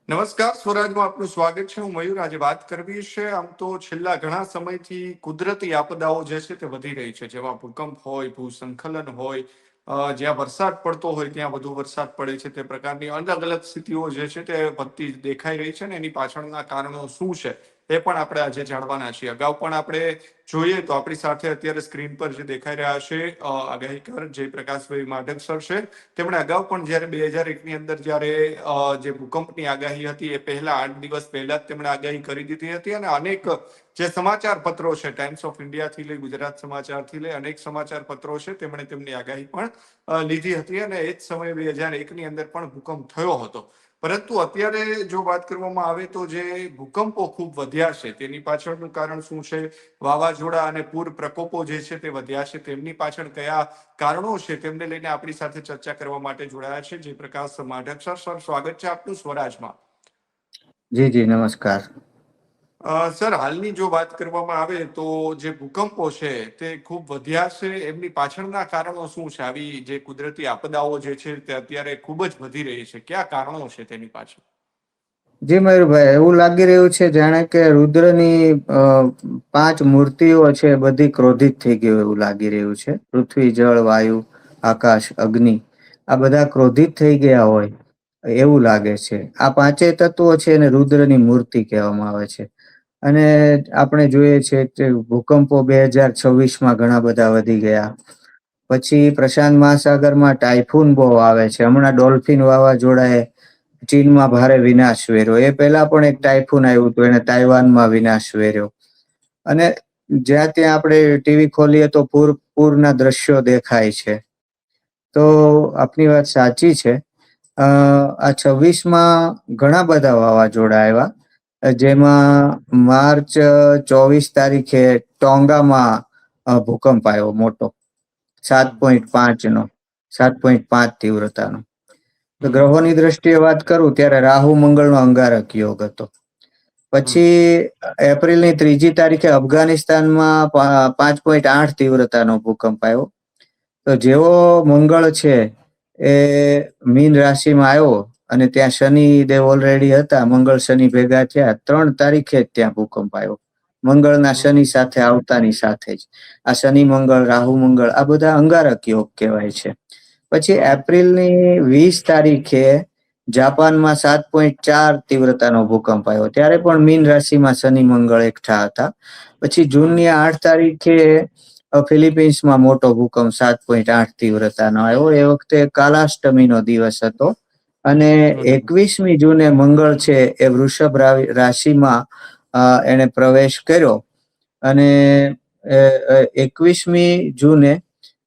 નમસ્કાર, સ્વરાજમાં આપનું સ્વાગત છે. હું મયુર. આજે વાત કરવી છે આમ તો છેલ્લા ઘણા સમયથી કુદરતી આપદાઓ જે છે તે વધી રહી છે, જેમાં ભૂકંપ હોય, ભૂસ્ખલન હોય, જ્યાં વરસાદ પડતો હોય ત્યાં વધુ વરસાદ પડે છે. તે પ્રકારની અલગ અલગ સ્થિતિઓ જે છે તે વધતી દેખાઈ રહી છે ને એની પાછળના કારણો શું છે એ પણ આપણે આજે જાણવાના છીએ. અગાઉ પણ આપણે જોઈએ તો આપણી સાથે અત્યારે સ્ક્રીન પર જે દેખાઈ રહ્યા છે આગાહીકાર જયપ્રકાશભાઈ માઢક સર છે. તેમણે અગાઉ પણ જ્યારે 2001ની અંદર જ્યારે જે ભૂકંપની આગાહી હતી એ પહેલા 8 દિવસ પહેલા જ તેમણે આગાહી કરી દીધી હતી અને અનેક જે સમાચાર પત્રો છે, ટાઈમ્સ ઓફ ઇન્ડિયાથી લઈ ગુજરાત સમાચારથી લઈ અનેક સમાચાર પત્રો છે તેમણે તેમની આગાહી પણ લીધી હતી અને એ જ સમયે 2001ની અંદર પણ ભૂકંપ થયો હતો. પરંતુ અત્યારે જો વાત કરવામાં આવે તો જે ભૂકંપો ખૂબ વધ્યા છે તેની પાછળનું કારણ શું છે, વાવાઝોડા અને પૂર પ્રકોપો જે છે તે વધ્યા છે, તેમની પાછળ કયા કારણો છે તેમને લઈને આપણી સાથે ચર્ચા કરવા માટે જોડાયા છે જયપ્રકાશ માઢક સર. સર, સ્વાગત છે આપનું સ્વરાજમાં. જી જી, નમસ્કાર. સર, હાલની જો વાત કરવામાં આવે તો જે ભૂકંપો છે તે ખૂબ વધ્યા છે, એમની પાછળના કારણો શું છે? આવી જે કુદરતી આપદાઓ જે છે તે અત્યારે ખૂબ જ વધી રહી છે, કયા કારણો છે તેની પાછળ? જી મયુરભાઈ, એવું લાગી રહ્યું છે જાણે કે રુદ્રની 5 મૂર્તિઓ છે બધી ક્રોધિત થઈ ગયું એવું લાગી રહ્યું છે. પૃથ્વી, જળ, વાયુ, આકાશ, અગ્નિ આ બધા ક્રોધિત થઈ ગયા હોય એવું લાગે છે. આ પાંચેય તત્વો છે એને રુદ્રની મૂર્તિ કહેવામાં આવે છે. અને આપણે જોઈએ છે કે ભૂકંપો 2026માં ઘણા બધા વધી ગયા. પછી પ્રશાંત મહાસાગરમાં ટાઈફૂન બહુ આવે છે. હમણાં ડોલ્ફિન વાવાઝોડાએ ચીનમાં ભારે વિનાશ વેર્યો. એ પહેલા પણ એક ટાઈફૂન આવ્યું હતું, એને તાઇવાનમાં વિનાશ વેર્યો. અને જ્યાં ત્યાં આપણે ટીવી ખોલીએ તો પૂરના દ્રશ્યો દેખાય છે. તો આપની વાત સાચી છે. આ 26માં ઘણા બધા વાવાઝોડા આવ્યા, જેમાં માર્ચ 24 તારીખે ટોંગામાં ભૂકંપ આવ્યો મોટો, 7.5 નો, 7.5 તીવ્રતાનો. તો ગ્રહોની દ્રષ્ટિએ વાત કરું ત્યારે રાહુ મંગળનો અંગારક યોગ હતો. પછી એપ્રિલની 3જી તારીખે અફઘાનિસ્તાનમાં 5.8 તીવ્રતાનો ભૂકંપ આવ્યો. તો જેવો મંગળ છે એ મીન રાશિમાં આવ્યો અને ત્યાં શનિદેવ ઓલરેડી હતા, મંગળ શનિ ભેગા થયા, 3 તારીખે જ ત્યાં ભૂકંપ આવ્યો. મંગળના શનિ સાથે આવતાની સાથે જ આ શનિ મંગળ, રાહુ મંગળ આ બધા અંગારક યોગ કહેવાય છે. પછી એપ્રિલની 20 તારીખે જાપાનમાં 7.4 તીવ્રતાનો ભૂકંપ આવ્યો. ત્યારે પણ મીન રાશિમાં શનિ મંગળ એકઠા હતા. પછી જૂનની 8 તારીખે ફિલિપિન્સમાં મોટો ભૂકંપ 7.8 તીવ્રતાનો આવ્યો. એ વખતે કાલાષ્ટમીનો દિવસ હતો. અને 21મી જૂને મંગળ છે એ વૃષભ રાશિમાં એને પ્રવેશ કર્યો. અને 21મી જૂને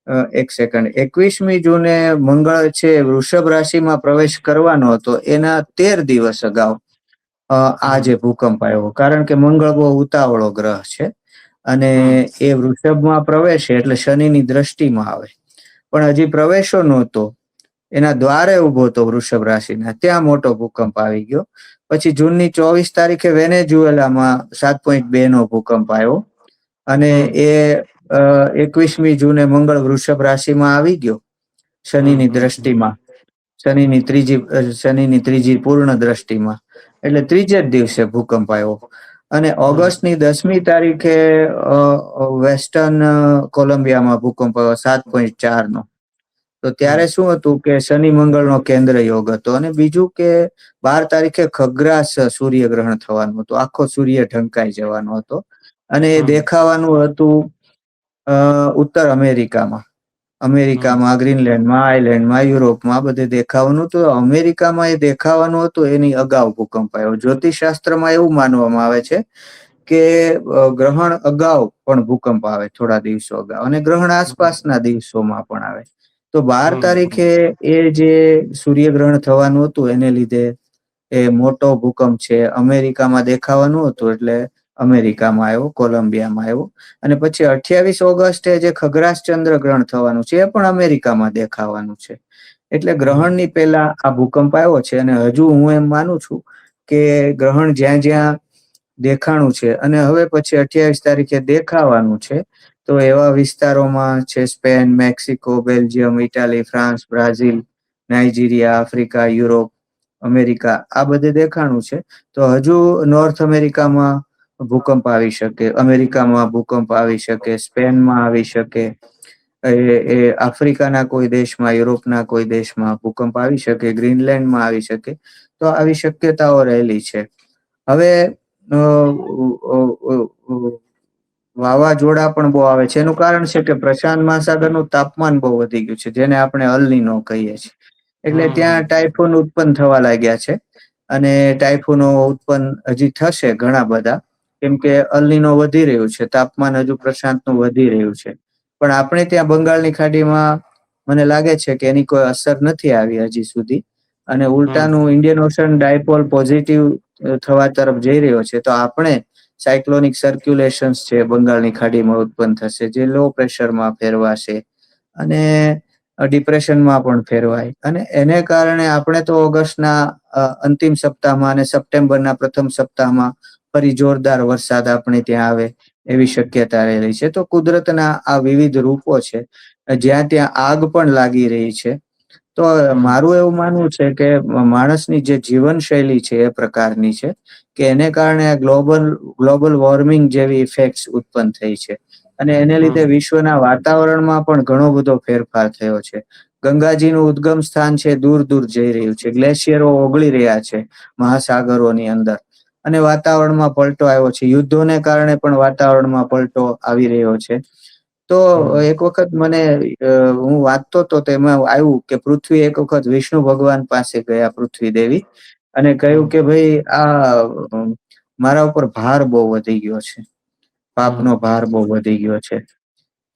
21મી જૂને મંગળ છે વૃષભ રાશિમાં પ્રવેશ કરવાનો હતો. એના 13 દિવસ અગાઉ આ જે ભૂકંપ આવ્યો, કારણ કે મંગળ બહુ ઉતાવળો ગ્રહ છે અને એ વૃષભમાં પ્રવેશે એટલે શનિની દ્રષ્ટિમાં આવે. પણ હજી પ્રવેશો નહોતો, એના દ્વારે ઉભો હતો વૃષભ રાશિના, ત્યાં મોટો ભૂકંપ આવી ગયો. પછી જૂનની 24 તારીખે વેનેઝુએલામાં 7.2 નો ભૂકંપ આવ્યો અને એ 21મી જૂને મંગળ વૃષભ રાશિમાં આવી ગયો શનિની દ્રષ્ટિમાં, શનિની ત્રીજી પૂર્ણ દ્રષ્ટિમાં. એટલે ત્રીજે જ દિવસે ભૂકંપ આવ્યો. અને ઓગસ્ટની 10મી તારીખે વેસ્ટર્ન કોલંબિયામાં ભૂકંપ આવ્યો 7.4 નો. તો ત્યારે શું હતું કે શનિ મંગળનો કેન્દ્ર યોગ હતો. અને બીજું કે 12 તારીખે ખગ્રાસ સૂર્યગ્રહણ થવાનું હતું, આખો સૂર્ય ઢંકાઈ જવાનો હતો. અને એ દેખાવાનું હતું ઉત્તર અમેરિકામાં, ગ્રીનલેન્ડમાં, આઇલેન્ડમાં, યુરોપમાં બધે દેખાવાનું હતું. અમેરિકામાં એ દેખાવાનું હતું એની અગાઉ ભૂકંપ આવ્યો. જ્યોતિષશાસ્ત્રમાં એવું માનવામાં આવે છે કે ગ્રહણ અગાઉ પણ ભૂકંપ આવે, થોડા દિવસો અગાઉ, અને ગ્રહણ આસપાસના દિવસોમાં પણ આવે. તો 12 તારીખે એ જે સૂર્યગ્રહણ થવાનું હતું એને લીધે એ મોટો ભૂકંપ છે અમેરિકામાં દેખાવાનું હતું, એટલે અમેરિકામાં આવ્યો, કોલંબિયામાં આવ્યો. અને પછી 28 ઓગસ્ટે જે ખગ્રાસ ચંદ્ર ગ્રહણ થવાનું છે એ પણ અમેરિકામાં દેખાવાનું છે. એટલે ગ્રહણની પહેલા આ ભૂકંપ આવ્યો છે. અને હજુ હું એમ માનું છું કે ગ્રહણ જ્યાં જ્યાં દેખાણું છે અને હવે પછી 28 તારીખે દેખાવાનું છે, તો એવા વિસ્તારોમાં છે Spain, Mexico, Belgium, Italy, France, Brazil, Nigeria, Africa, Europe, America આ બધે દેખાણું છે. તો હજુ નોર્થ અમેરિકામાં ભૂકંપ આવી શકે, અમેરિકામાં ભૂકંપ આવી શકે, સ્પેનમાં આવી શકે, આફ્રિકાના કોઈ દેશમાં, યુરોપના કોઈ દેશમાં ભૂકંપ આવી શકે, ગ્રીનલેન્ડમાં આવી શકે. તો આવી શક્યતાઓ રહેલી છે. હવે વાવાઝોડા પણ બહુ આવે છે. એનું કારણ છે કે પ્રશાંત મહાસાગરનું તાપમાન બહુ વધી ગયું છે, જેને આપણે અલ નીનો કહીએ છીએ. એટલે હમ ત્યાં ટાઈફોન ઉત્પન્ન થવા લાગ્યા છે. અને ટાઈફોનો ઉત્પન્ન હજી થશે ઘણા બધા, કેમ કે અલ નીનો વધી રહ્યું છે, તાપમાન હજુ પ્રશાંતનું વધી રહ્યું છે. પણ આપણે ત્યાં બંગાળની ખાડીમાં મને લાગે છે કે એની કોઈ અસર નથી આવી હજી સુધી. અને હમ ઉલટાનું ઇન્ડિયન ઓશન ડાયપોલ પોઝિટિવ થવા તરફ જઈ રહ્યો છે. તો આપણે સાયક્લોનિક સર્ક્યુલેશન્સ છે બંગાળની ખાડીમાં ઉત્પન્ન થશે, જે લો પ્રેશરમાં ફેરવાશે અને ડિપ્રેશનમાં પણ ફેરવાય. અને એને કારણે આપણે તો ઓગસ્ટના અંતિમ સપ્તાહમાં અને સપ્ટેમ્બરના પ્રથમ સપ્તાહમાં ફરી જોરદાર વરસાદ આપણે ત્યાં આવે એવી શક્યતા રહેલી છે. તો કુદરતના આ વિવિધ રૂપો છે, જ્યાં ત્યાં આગ પણ લાગી રહી છે. તો હમ મારું એવું માનવું છે કે માણસની જે જીવન શૈલી છે એ પ્રકારની છે કે એને કારણે ગ્લોબલ વોર્મિંગ જેવી ઇફેક્ટ ઉત્પન્ન થઈ છે. અને એને લીધે હમ વિશ્વના વાતાવરણમાં પણ ઘણો બધો ફેરફાર થયો છે. ગંગાજીનું ઉદ્ગમ સ્થાન છે દૂર દૂર જઈ રહ્યું છે, ગ્લેશિયરો ઓગળી રહ્યા છે મહાસાગરોની અંદર, અને વાતાવરણમાં પલટો આવ્યો છે. યુદ્ધોને કારણે પણ વાતાવરણમાં પલટો આવી રહ્યો છે. તો હમ એક વખત મને હું વાંચતો હતો તો એમાં આવ્યું કે પૃથ્વી એક વખત વિષ્ણુ ભગવાન પાસે ગયા, પૃથ્વી દેવી, અને કહ્યું હમ કે ભાઈ આ મારા ઉપર ભાર બહુ વધી ગયો છે, પાપનો હમ ભાર બહુ વધી ગયો છે.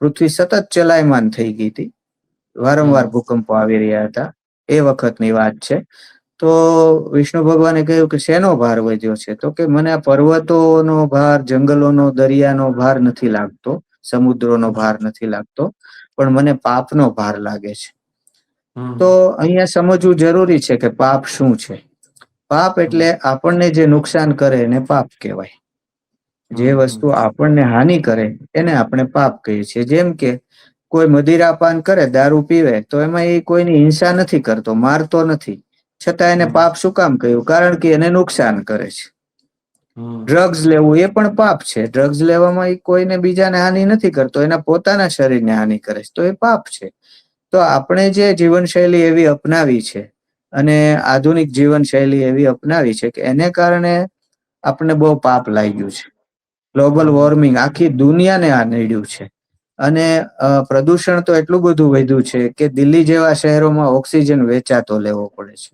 પૃથ્વી સતત ચલાયમાન થઈ ગઈ હતી, વારંવાર હમ ભૂકંપો આવી રહ્યા હતા. એ વખતની વાત છે. તો વિષ્ણુ ભગવાને કહ્યું કે શેનો ભાર વધ્યો છે? તો કે મને આ પર્વતોનો ભાર, જંગલોનો, દરિયાનો ભાર નથી લાગતો, સમુદ્રોનો ભાર નથી લાગતો, પણ મને પાપનો ભાર લાગે છે. તો હમ અહિયાં સમજવું જરૂરી છે કે પાપ શું છે. પાપ એટલે હમ આપણને જે નુકસાન કરે એને પાપ કહેવાય. જે હમ વસ્તુ આપણને હાનિ કરે એને આપણે પાપ કહીએ છીએ. જેમ કે કોઈ મદિરાપાન કરે, દારૂ પીવે, તો એમાં એ કોઈની હિંસા નથી કરતો, મારતો નથી, છતાં એને હમ પાપ શું કામ કહ્યું? કારણ કે એને નુકસાન કરે છે. હમ ડ્રગ્સ લેવું એ પણ પાપ છે. ડ્રગ્સ લેવામાં એ કોઈને બીજાને હાનિ નથી કરતો, એના પોતાના શરીરને હાનિ કરે છે, તો એ પાપ છે. તો આપણે જે જીવનશૈલી એવી અપનાવી છે, અને આધુનિક જીવન શૈલી એવી અપનાવી છે કે એને કારણે આપણે બહુ પાપ લાગ્યું છે. ગ્લોબલ હમ વોર્મિંગ આખી દુનિયાને આ નડ્યું છે. અને પ્રદૂષણ તો એટલું બધું વધ્યું છે કે દિલ્હી જેવા શહેરોમાં ઓક્સિજન વેચાતો લેવો પડે છે.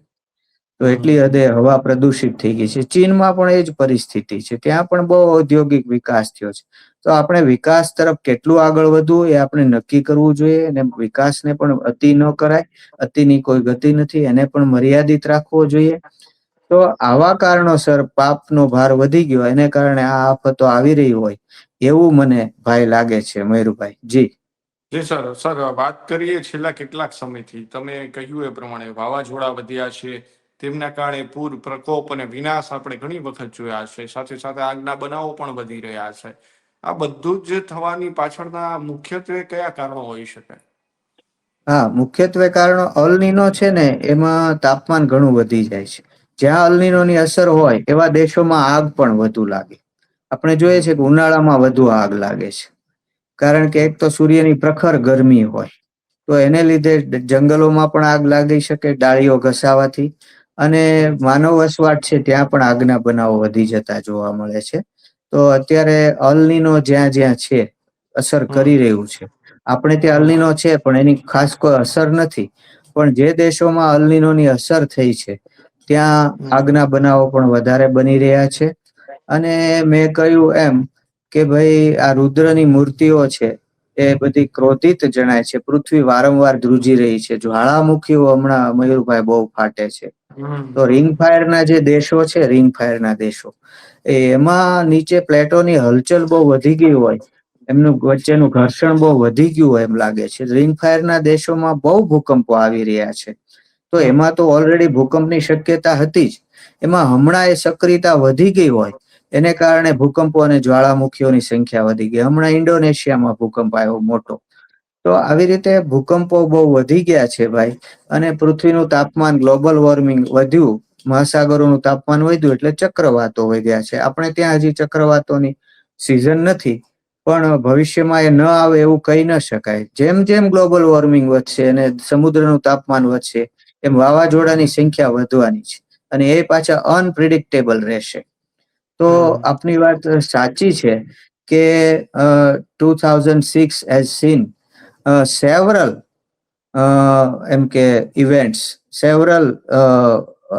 તો એટલી હદે હમ હવા પ્રદુષિત થઈ ગઈ છે. ચીનમાં પણ એ જ પરિસ્થિતિ છે. ત્યાં પણ બહુ ઔદ્યોગિક વિકાસ થયો છે. તો આપણે વિકાસ તરફ કેટલું આગળ વધવું એ આપણે નક્કી કરવું જોઈએ. અને વિકાસને પણ અતિ ન કરાય, અતિની કોઈ ગતિ નથી, એને પણ મર્યાદિત રાખવો જોઈએ. તો આવા કારણોસર પાપનો ભાર વધી ગયો, એને કારણે આ આફતો આવી રહી હોય એવું મને ભાઈ લાગે છે. મયુરભાઈ જી. જી સર, સર વાત કરીએ છેલ્લા કેટલાક સમયથી તમે કહ્યું એ પ્રમાણે વાવાઝોડા વધ્યા છે, તેમના કારણે પૂર પ્રકોપ અને વિનાશ આપણે ઘણી વખત જોયા છે. સાથે સાથે આગના બનાવો પણ વધી રહ્યા છે. આ બધું જ થવાની પાછળના મુખ્યત્વે કયા કારણો હોઈ શકે? હા, મુખ્યત્વે કારણો અલનીનો છે ને, એમાં તાપમાન ઘણું વધી જાય છે. જ્યાં અલનીનોની અસર હોય એવા દેશોમાં આગ પણ વધુ લાગે. આપણે જોઈએ છે હમ કે ઉનાળામાં વધુ આગ લાગે છે. કારણ કે હમ એક તો સૂર્યની પ્રખર ગરમી હોય, તો એને લીધે જંગલોમાં પણ આગ લાગી શકે ડાળીઓ ઘસાવાથી. અને હમ માનવ વસવાટ છે ત્યાં પણ આગના બનાવો વધી જતા જોવા મળે છે. તો અત્યારે અલનીનો જ્યાં જ્યાં છે અસર હમ કરી રહ્યું છે. આપણે ત્યાં હમ અલનીનો છે પણ એની ખાસ કોઈ અસર નથી. પણ જે દેશોમાં અલનીનોની અસર થઈ છે ત્યાં હમ આગના બનાવો પણ વધારે બની રહ્યા છે. અને મેં કહ્યું એમ કે ભાઈ આ રુદ્રની મૂર્તિઓ છે એ બધી ક્રોધિત જણાય છે. પૃથ્વી વારંવાર ધ્રુજી રહી છે. જ્વાળામુખીઓ હમણાં મયુરભાઈ બહુ ફાટે છે. હમ તો રિંગ ફાયર ના જે દેશો છે, રિંગ ફાયર ના દેશો, એમાં નીચે પ્લેટોની હલચલ બહુ વધી ગઈ હોય, એમનું વચ્ચેનું ઘર્ષણ બહુ વધી ગયું હોય એમ લાગે છે. રિંગ ફાયર ના દેશોમાં બહુ ભૂકંપો આવી રહ્યા છે. તો હમ એમાં તો ઓલરેડી ભૂકંપની શક્યતા હતી જ. એમાં હમણાં એ સક્રિયતા વધી ગઈ હોય એને કારણે ભૂકંપો અને જ્વાળામુખીઓની સંખ્યા વધી ગઈ. હમણાં ઇન્ડોનેશિયામાં ભૂકંપ આવ્યો મોટો. તો આવી રીતે ભૂકંપો બહુ વધી ગયા છે ભાઈ. અને પૃથ્વીનું તાપમાન, ગ્લોબલ વોર્મિંગ વધ્યું. મહાસાગરોનું તાપમાન વધ્યું એટલે ચક્રવાતો વધ્યા છે. આપણે ત્યાં હજી ચક્રવાતોની સિઝન નથી, પણ ભવિષ્યમાં એ ન આવે એવું કહી ન શકાય. જેમ જેમ ગ્લોબલ વોર્મિંગ વધશે અને સમુદ્રનું તાપમાન વધશે એમ વાવાઝોડાની સંખ્યા વધવાની છે, અને એ પાછા અનપ્રિડિક્ટેબલ રહેશે. તો આપની વાત સાચી છે કે 2006 has seen several એમ કે ઇવેન્ટ્સ, સેવરલ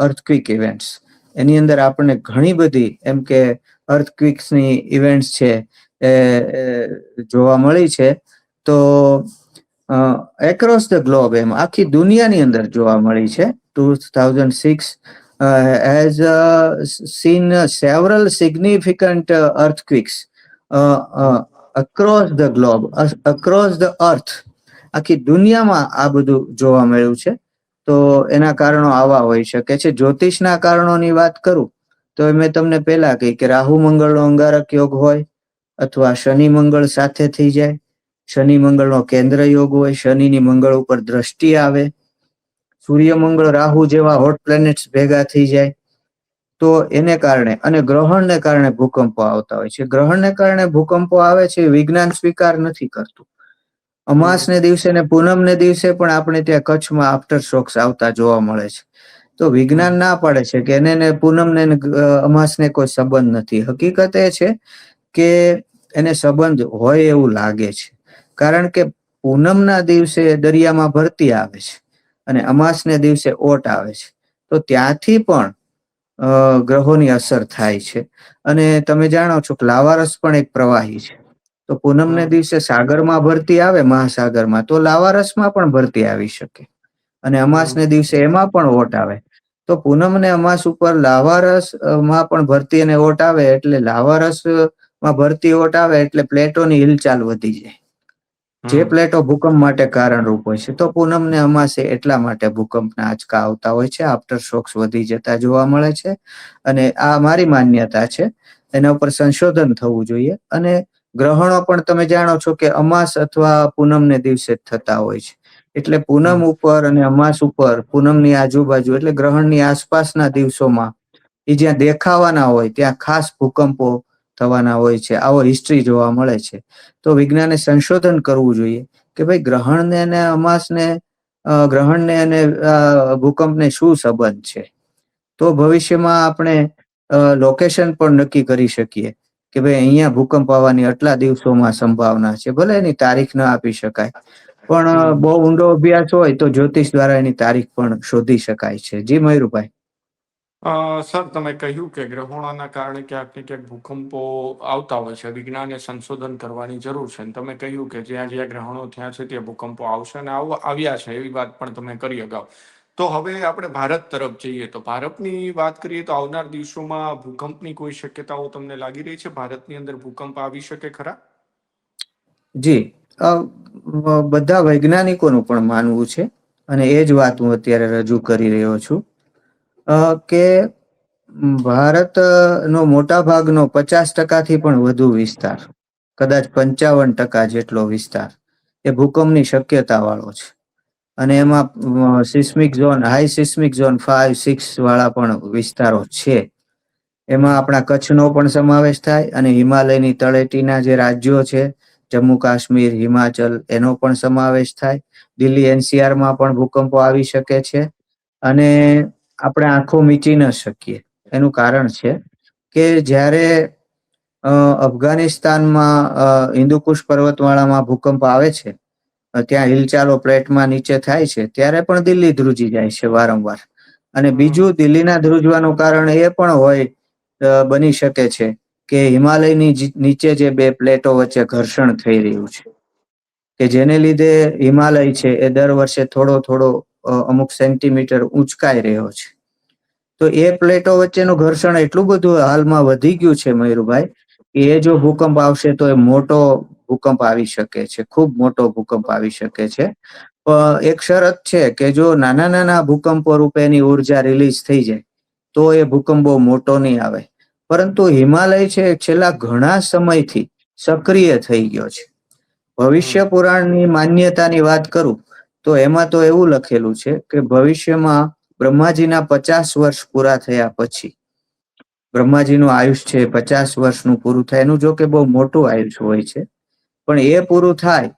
અર્થક્વિક ઇવેન્ટ્સ. એની અંદર આપણને ઘણી બધી એમ કે અર્થક્વિક્સની ઇવેન્ટ્સ છે એ જોવા મળી છે. તો એક્રોસ ધ ગ્લોબ, એમ આખી દુનિયાની અંદર જોવા મળી છે. 2006 has seen several significant earthquakes across the globe, across the earth. આખી દુનિયામાં આ બધું જોવા મળ્યું છે. તો એના કારણો આવા હોઈ શકે છે. જ્યોતિષના કારણોની વાત કરું તો મેં તમને પહેલા કહી કે રાહુ મંગળનો અંગારક યોગ હોય, અથવા શનિ મંગળ સાથે થઈ જાય, શનિ મંગળનો કેન્દ્ર યોગ હોય, શનિની મંગળ ઉપર દ્રષ્ટિ આવે, સૂર્ય મંગળ રાહુ જેવા હોટ પ્લેનેટ્સ ભેગા થઈ જાય, તો એને કારણે, અને ગ્રહણને કારણે ભૂકંપો આવતા હોય છે. ગ્રહણને કારણે ભૂકંપો આવે છે, વિજ્ઞાન સ્વીકાર નથી કરતું. અમાસને દિવસે ને પૂનમને દિવસે પણ આપણે ત્યાં કચ્છમાં આફ્ટર શોક્સ આવતા જોવા મળે છે. તો વિજ્ઞાન ના પાડે છે કે એને પૂનમને અમાસને કોઈ સંબંધ નથી. હકીકત એ છે કે એને સંબંધ હોય એવું લાગે છે, કારણ કે પૂનમના દિવસે દરિયામાં ભરતી આવે છે અને અમાસને દિવસે ઓટ આવે છે. તો ત્યાંથી પણ ગ્રહોની અસર થાય છે. અને તમે જાણો છો કે લાવારસ પણ એક પ્રવાહી છે. તો પૂનમને દિવસે સાગરમાં ભરતી આવે, મહાસાગરમાં, તો લાવારસમાં પણ ભરતી આવી શકે, અને અમાસને દિવસે એમાં પણ ઓટ આવે. તો પૂનમ ને અમાસ ઉપર લાવારસ માં પણ ભરતી અને ઓટ આવે, એટલે લાવારસ માં ભરતી ઓટ આવે એટલે પ્લેટોની હિલચાલ વધી જાય, જે પ્લેટો ભૂકંપ માટે કારણરૂપ હોય છે. તો પૂનમ ને અમાસે એટલા માટે ભૂકંપના આંચકા આવતા હોય છે, આફ્ટર શોક્સ વધી જતા જોવા મળે છે. અને આ મારી માન્યતા છે, એના ઉપર સંશોધન થવું જોઈએ. અને ગ્રહણો પણ તમે જાણો છો કે અમાસ અથવા પૂનમને દિવસે જ થતા હોય છે. એટલે પૂનમ ઉપર અને અમાસ ઉપર, પૂનમની આજુબાજુ એટલે ગ્રહણની આસપાસના દિવસોમાં એ જ્યાં દેખાવાના હોય ત્યાં ખાસ ભૂકંપો થવાના હોય છે. આવો હિસ્ટ્રી જોવા મળે છે. તો વિજ્ઞાને સંશોધન કરવું જોઈએ કે ભાઈ ગ્રહણને અને અમાસને, ગ્રહણને અને ભૂકંપને શું સંબંધ છે. તો ભવિષ્યમાં આપણે લોકેશન પણ નક્કી કરી શકીએ કે ભાઈ અહીંયા ભૂકંપ આવવાની આટલા દિવસોમાં સંભાવના છે. ભલે એની તારીખ ન આપી શકાય, પણ બહુ ઊંડો અભ્યાસ હોય તો જ્યોતિષ દ્વારા એની તારીખ પણ શોધી શકાય છે. જી મયુરભાઈ. સર, તમે કહ્યું કે ગ્રહણોના કારણે ક્યાંક ને ક્યાંક ભૂકંપો આવતા હોય છે, વિજ્ઞાને સંશોધન કરવાની જરૂર છે. અને તમે કહ્યું કે જ્યાં જ્યાં ગ્રહણો થયા છે ત્યાં ભૂકંપો આવશે અને આવ્યા છે, એવી વાત પણ તમે કરી અગાઉ. તો હવે આપણે ભારત તરફ જઈએ તો ભારતની વાત કરીએ તો આવનાર દિવસોમાં ભૂકંપની કોઈ શક્યતાઓ તમને લાગી રહી છે? ભારતની અંદર ભૂકંપ આવી શકે ખરા? જી, બધા વૈજ્ઞાનિકોનું પણ માનવું છે, અને એ જ વાત હું અત્યારે રજૂ કરી રહ્યો છું કે ભારતનો મોટા ભાગનો 50% પણ વધુ વિસ્તાર, કદાચ 55% જેટલો વિસ્તાર એ ભૂકંપની શક્યતા વાળો છે. અને એમાં seismic zone, high seismic zone 5, 6 વાળા પણ વિસ્તારો છે. એમાં આપણા કચ્છનો પણ સમાવેશ થાય, અને હિમાલયની તળેટીના જે રાજ્યો છે, જમ્મુ કાશ્મીર, હિમાચલ, એનો પણ સમાવેશ થાય. દિલ્હી એનસીઆરમાં પણ ભૂકંપો આવી શકે છે. અને આપણે આંખો મીચી ન શકીએ. એનું કારણ છે કે જ્યારે અફઘાનિસ્તાનમાં હિન્દુકુશ પર્વતમાળામાં ભૂકંપ આવે છે, ત્યાં હિલચાલો પ્લેટમાં નીચે થાય છે, ત્યારે પણ દિલ્હી ધ્રુજી જાય છે વારંવાર. અને બીજું દિલ્હીના ધ્રુજવાનું કારણ એ પણ બની શકે છે કે હિમાલયની નીચે જે બે પ્લેટો વચ્ચે ઘર્ષણ થઈ રહ્યું છે, કે જેને લીધે હિમાલય છે એ દર વર્ષે થોડો થોડો અમુક સેન્ટીમીટર ઊંચકાઈ રહ્યો છે. તો એ પ્લેટો વચ્ચેનું ઘર્ષણ એટલું બધું હાલમાં વધી ગયું છે મયુરભાઈ, કે એ જો ભૂકંપ આવશે તો એ મોટો ભૂકંપ આવી શકે છે, ખૂબ મોટો ભૂકંપ આવી શકે છે. એક શરત છે કે જો નાના નાના ભૂકંપો રૂપે એની ઉર્જા રિલીઝ થઈ જાય તો એ ભૂકંપ બહુ મોટો નહીં આવે. પરંતુ હિમાલય છે છેલ્લા ઘણા સમયથી સક્રિય થઈ ગયો છે. ભવિષ્ય પુરાણની માન્યતાની વાત કરું તો એમાં તો એવું લખેલું છે કે ભવિષ્યમાં બ્રહ્માજીના 50 વર્ષ પૂરા થયા પછી, બ્રહ્માજીનું આયુષ્ય છે 50 વર્ષનું પૂરું થાય, એનું જો કે બહુ મોટું આયુષ્ય હોય છે, પણ એ પૂરું થાય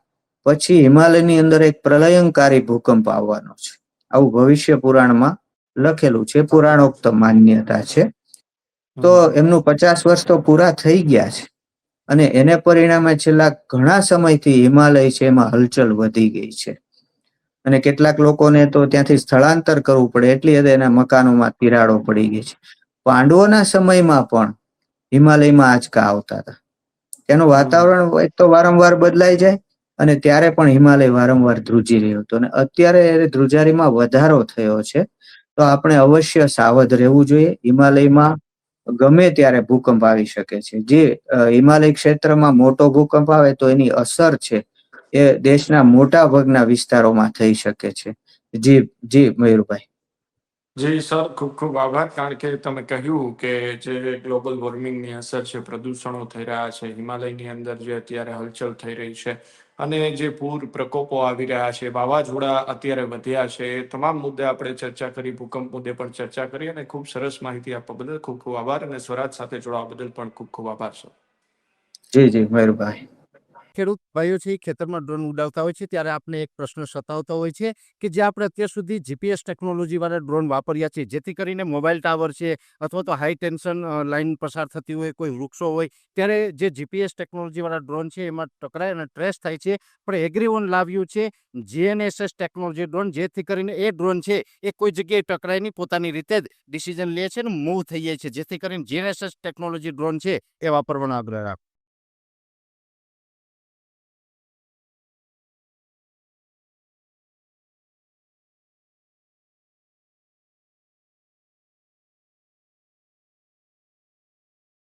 પછી હિમાલયની અંદર એક પ્રલયંકારી ભૂકંપ આવવાનો છે, આવું ભવિષ્ય પુરાણમાં લખેલું છે, પુરાણોક્ત માન્યતા છે. તો એમનું 50 વર્ષ તો પૂરા થઈ ગયા છે, અને એને પરિણામે છેલ્લા ઘણા સમયથી હિમાલય છે એમાં હલચલ વધી ગઈ છે, અને કેટલાક લોકોને તો ત્યાંથી સ્થળાંતર કરવું પડે એટલી હદે એના મકાનોમાં તિરાડો પડી ગઈ છે. પાંડવોના સમયમાં પણ હિમાલયમાં આંચકા આવતા હતા. તેનું વાતાવરણ એક તો વારંવાર બદલાઈ જાય, અને ત્યારે પણ હિમાલય વારંવાર ધ્રુજી રહ્યો હતો, અને અત્યારે એ ધ્રુજારીમાં વધારો થયો છે. તો આપણે અવશ્ય સાવધ રહેવું જોઈએ. હિમાલયમાં ગમે ત્યારે ભૂકંપ આવી શકે છે. જે હિમાલય ક્ષેત્રમાં મોટો ભૂકંપ આવે તો એની અસર છે એ દેશના મોટા ભાગના વિસ્તારોમાં થઈ શકે છે. જી જી મયુરભાઈ. જી સર, ખૂબ ખૂબ આભાર. કારણ કે તમે કહ્યું કે જે ગ્લોબલ વોર્મિંગની અસર છે, પ્રદૂષણો થઈ રહ્યા છે, હિમાલયની અંદર જે અત્યારે હલચલ થઈ રહી છે, અને જે પૂર પ્રકોપો આવી રહ્યા છે, વાવાઝોડા અત્યારે વધ્યા છે, એ તમામ મુદ્દે આપણે ચર્ચા કરી, ભૂકંપ મુદ્દે પણ ચર્ચા કરી, અને ખૂબ સરસ માહિતી આપવા બદલ ખૂબ ખૂબ આભાર, અને સ્વરાજ સાથે જોડાવા બદલ પણ ખૂબ ખૂબ આભાર સર. જી જી મયુરભાઈ. ખેડૂત ભાઈઓ છે, ખેતરમાં ડ્રોન ઉડાવતા હોય છે ત્યારે આપણે એક પ્રશ્ન સતાવતો હોય છે કે જે આપણે અત્યાર સુધી જીપીએસ ટેકનોલોજી વાળા ડ્રોન વાપર્યા છે, જેથી કરીને મોબાઈલ ટાવર છે અથવા તો હાઈ ટેન્શન લાઈન પસાર થતી હોય, કોઈ વૃક્ષો હોય, ત્યારે જે જીપીએસ ટેકનોલોજી વાળા ડ્રોન છે એમાં ટકરાય અને ટ્રેસ થાય છે. પણ એગ્રીઓન લાવ્યું છે જીએનએસએસ ટેકનોલોજી ડ્રોન, જેથી કરીને એ ડ્રોન છે એ કોઈ જગ્યાએ ટકરાય નહીં, પોતાની રીતે જ ડિસિઝન લે છે અને મૂવ થઈ જાય છે, જેથી કરીને જીએનએસએસ ટેકનોલોજી ડ્રોન છે એ વાપરવાનો આગ્રહ રાખો.